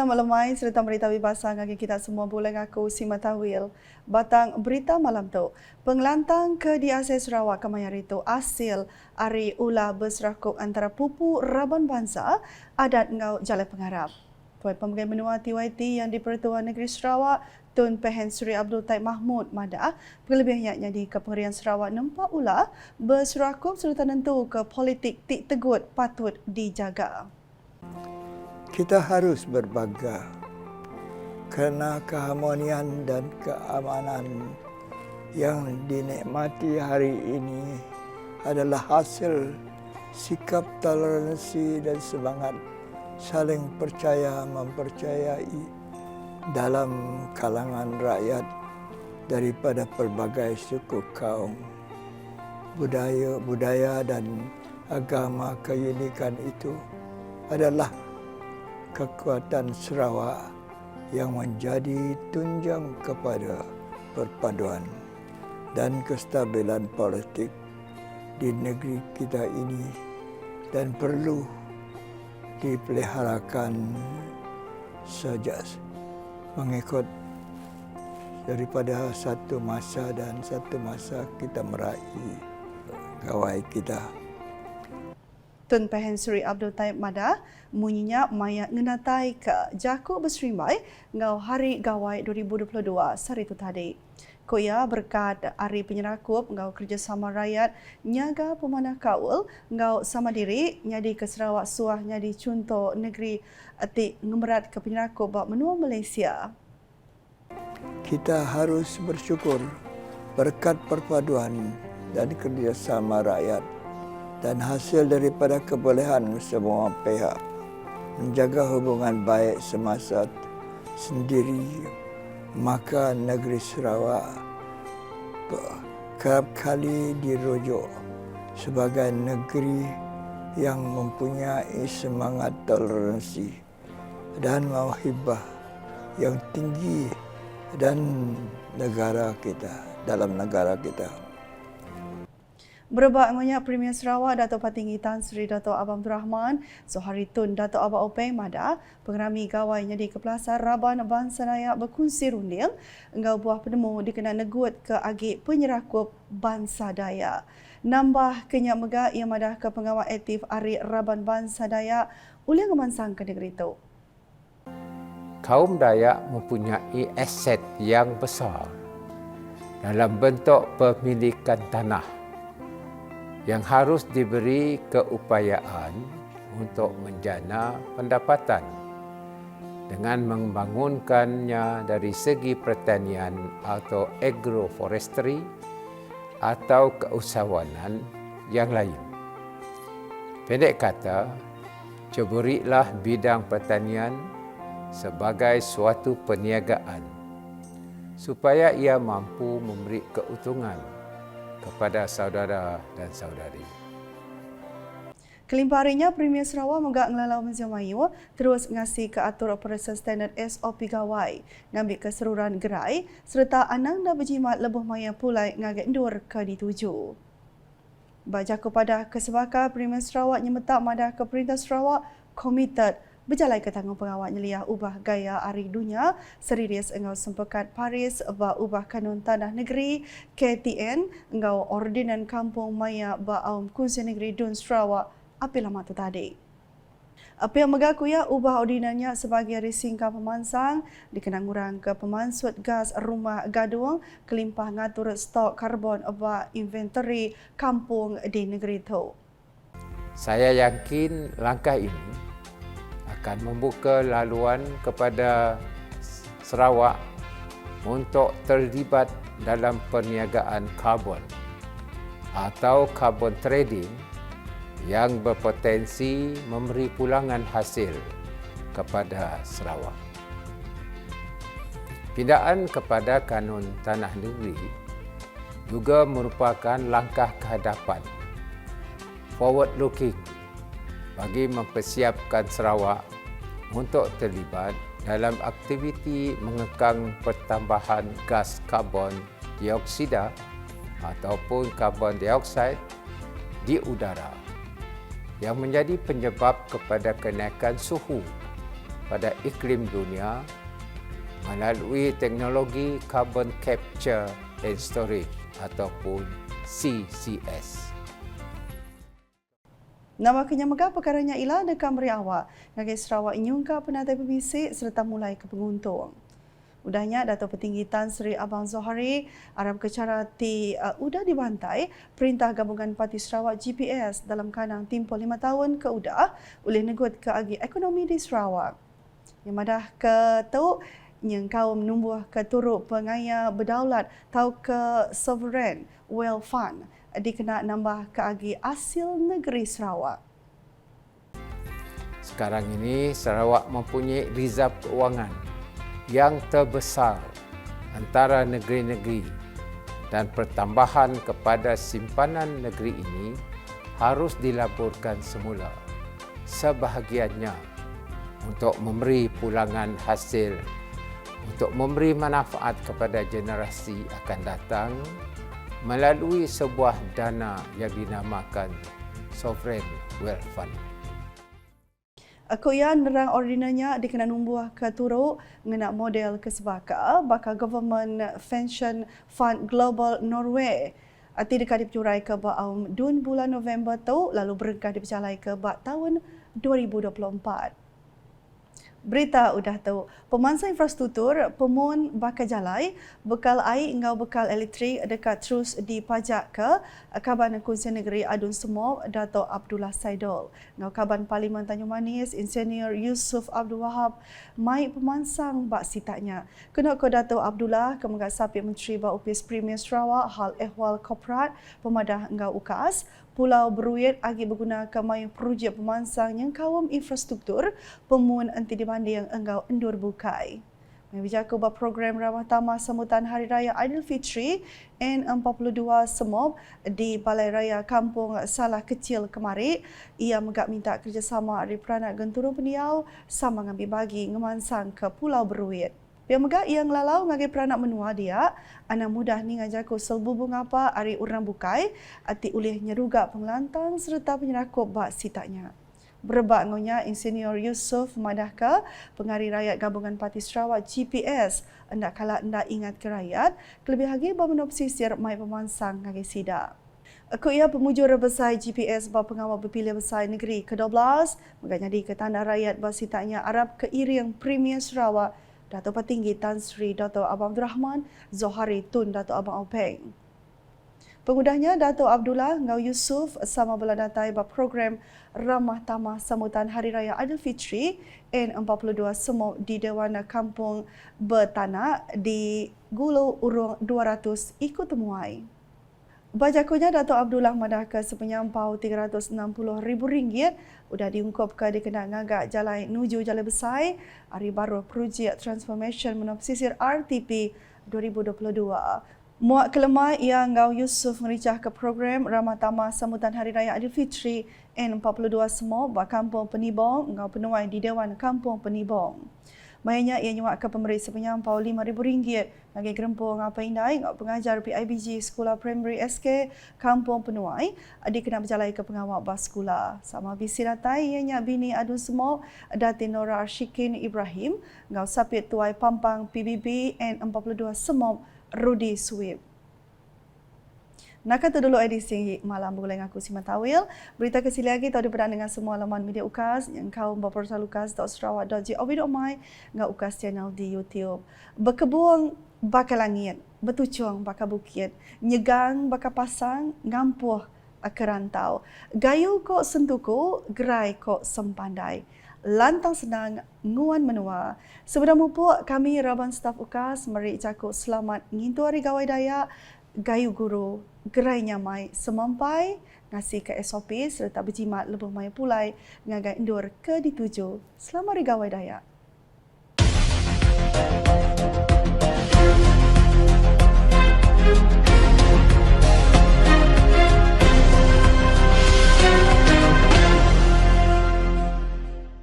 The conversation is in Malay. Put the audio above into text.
selamat lemai serta berita bebasang bagi kita semua boleh aku Simatawil. Batang berita malam tu. Pengelantang ke DRC Sarawak Kemayar itu hasil hari ulah berserakuk antara pupu Raban Bangsa adat ngau Jalan Pengarap. Tuan Pemegang Benua TYT yang di Pertuan Negeri Sarawak Tun Pehen Sri Abdul Taib Mahmud Madah perlebihnya di Kepengerian Sarawak nampak ulah berserakuk serta tentu ke politik tik tegut patut dijaga. Kita harus berbangga kerana keharmonian dan keamanan yang dinikmati hari ini adalah hasil sikap toleransi dan semangat saling percaya mempercayai dalam kalangan rakyat daripada pelbagai suku kaum, budaya dan agama. Keunikan itu adalah kekuatan Sarawak yang menjadi tunjang kepada perpaduan dan kestabilan politik di negeri kita ini dan perlu dipeliharakan sejak mengikut daripada satu masa dan satu masa kita meraih gawai kita. Tun Pehen Sri Abdul Taib Madah munyinya maya ngenatai ke Jaku Berserimbai ngau Hari Gawai 2022 sari itu tadi. Koya berkat hari penyerakup ngau kerjasama rakyat nyaga pemanah kaul ngau sama diri nyadi ke Sarawak suah nyadi contoh negeri atik ngemerat ke penyerakup bak menua Malaysia. Kita harus bersyukur berkat perpaduan dan kerjasama rakyat dan hasil daripada kebolehan semua pihak menjaga hubungan baik semasa sendiri, maka negeri Sarawak kerap kali dirujuk sebagai negeri yang mempunyai semangat toleransi dan mauhibah yang tinggi dalam negara kita. Berebak banyak Premier Sarawak Dato' Patinggi Tan Sri Dato' Abang Abdul Rahman, Sohari Tun Dato' Abang Openg Madah, pengerami gawainya di Kepelasan Raban Bangsa Dayak berkongsi runding, engkau buah penemu dikenal negut ke agik penyerakup Bangsa Dayak. Nambah kenyak megak ia madah ke pengawal aktif Hari Raban Bangsa Dayak, uliang kemansang ke negeri itu. Kaum Dayak mempunyai aset yang besar dalam bentuk pemilikan tanah yang harus diberi keupayaan untuk menjana pendapatan dengan membangunkannya dari segi pertanian atau agroforestry atau keusahawanan yang lain. Pendek kata, ceburilah bidang pertanian sebagai suatu perniagaan supaya ia mampu memberi keuntungan kepada saudara dan saudari. Kelimpah harinya, Premier Sarawak menggak ngelalau Museum Melayu terus ngasih ke atur operasi standard SOP gawai, ngambil keseruan gerai serta anang dah berjimat lebuh maya pulai ngagak endur ke dituju. Bajaku pada kesebaka, Premier Sarawak nyemetak madah ke Perintah Sarawak komited berjalan ke tanggung pengawal nyeliah ubah gaya hari dunia serius engau sempekat Paris ba ubah kanun tanah negeri KTN engau ordinan kampung maya ba aum kunci negeri Dun Sarawak api lama tu tadi. Apa yang mengaku ya ubah ordinannya sebagai risingka pemansang dikenang urang ke pemansut gas rumah gadung kelimpah ngatur stok karbon ba inventory kampung di negeri itu. Saya yakin langkah ini akan membuka laluan kepada Sarawak untuk terlibat dalam perniagaan karbon atau carbon trading yang berpotensi memberi pulangan hasil kepada Sarawak. Pindaan kepada kanun tanah negeri juga merupakan langkah kehadapan, forward looking, bagi mempersiapkan Sarawak untuk terlibat dalam aktiviti mengekang pertambahan gas karbon dioksida ataupun karbon dioksida di udara yang menjadi penyebab kepada kenaikan suhu pada iklim dunia melalui teknologi Carbon Capture and Storage ataupun CCS. Nama kenyamaga perkaranya ialah dekam beri awak. Ngagai Sarawak inyungka penatai pebisik serta mulai ke penguntung. Udahnya Dato' Petinggi Tan Sri Abang Zohari Arab kecara udah dibantai Perintah Gabungan Parti Sarawak GPS dalam kanang tempoh 5 tahun ke udah oleh negut ke agi ekonomi di Sarawak. Yang madah ke tu yang kaum numbuh ke turut pengaya berdaulat tau ke Sovereign Wealth Fund dikena nambah ke agi asil negeri Sarawak. Sekarang ini Sarawak mempunyai reserve keuangan yang terbesar antara negeri-negeri dan pertambahan kepada simpanan negeri ini harus dilaporkan semula sebahagiannya untuk memberi pulangan hasil untuk memberi manfaat kepada generasi akan datang melalui sebuah dana yang dinamakan Sovereign Wealth Fund. Akuyan nerang ordinarnya dikena numbuh ke turut mengenak model kesebaka bakal Government Pension Fund Global Norway. Ati dekat dipercurai ke baum dun bulan November tu lalu berengkah dipercalai ke bak tahun 2024. Berita udah tahu, pemansai infrastruktur pemun bakal jalai, bekal air hingga bekal elektrik dekat terus dipajak ke Kaban Kunsian Negeri Adun Semop Dato' Abdullah Saidol. Ngau Kaban Parlimen Tanjung Manis, Insinyur Yusuf Abdul Wahab, mai pemansang bak sitaknya. Kena ke Dato' Abdullah, kemengat sapi Menteri Bak Upis Premier Sarawak, Hal Ehwal Korporat, Pemadah Ngau UKAS, Pulau Beruit agi berguna kemai projek pemansang yang kawam infrastruktur pemun anti dibanding enggau endur bukai. Menjaka ubah program ramah tamah sambutan Hari Raya Aidilfitri N42 Semop di Balai Raya Kampung Salah Kecil kemari. Ia megak minta kerjasama dari peranak Genturu Peniau sama ngambil bagi ngemansang ke Pulau Beruit. Pihak megak yang lalau ngagai peranak menua dia, anak mudah ni ngajaku selbubung apa ari urang bukai, ati ulih nyeruga pengelantang serta penyerakop bak sitaknya. Berebak ngonya Insinyur Yusuf madahka pengari rakyat Gabungan Parti Sarawak GPS hendak kala hendak ingat ke rakyat, kelebih lagi bermenop sisir mai pemansang ngagai sida. Aku ia pemujur besar GPS bawah pengawal berpilih besar negeri ke-12, megak jadi ke tanda rakyat bak sitaknya Arab keiring Premier Sarawak, Dato' Petinggi Tan Sri Dato' Abang Abdul Rahman Zohari Tun Dato' Abang Openg. Pengudahnya Dato' Abdullah Ngau Yusuf sama beladatai bab program Ramah Tamah Sambutan Hari Raya Aidilfitri N42 Semop di Dewan Kampung Bertanah di Gulu Urung 200 ikut temuai. Bajakunya Dato' Abdullah madahka sepenyampau RM360,000 sudah diungkapkan dikena ngagak jalan nuju jalan besar hari baru projek transformation menop sisir RTP 2022. Muak kelemah ia Ngau Yusuf mericah ke program Ramah Tamah Sambutan Hari Raya Aidilfitri N42 Semop bak Kampung Penibong Ngau penuai di Dewan Kampung Penibong. Mayanya ia nyuak ke pemberi sepenyampau RM5,000 bagi gerempung apa indai ngau pengajar PIBG Sekolah Primary SK Kampung Penuai adik kena berjalai ke pengawal bas sekolah. Sama bisi datai ianya bini Adun Semop Datin Nora Arshikin Ibrahim ngau sapit tuai Pampang PBB N42 Semop Rudy Swip. Nak kata dulu edisi malam boleh aku Sima Tawil. Berita kesili lagi tahu diperan dengan semua laman media UKAS yang kaum berportal ukas.sarawak.gov.my ngau UKAS channel di YouTube. Berkebun bakal langit, bertucung bakal bukit, nyegang bakal pasang, ngampuh kerantau. Gayu kok sentuku, gerai kok sempandai. Lantang senang, nguan menua. Sebenarnya mupuk kami Raban Staf UKAS meri cakap selamat ngintu hari gawai Dayak, gayu guru, gerai nyamai semampai, ngasih ke SOP serta berjimat lebih mai pulai ngagai endur ke dituju. Selamat hari gawai Dayak.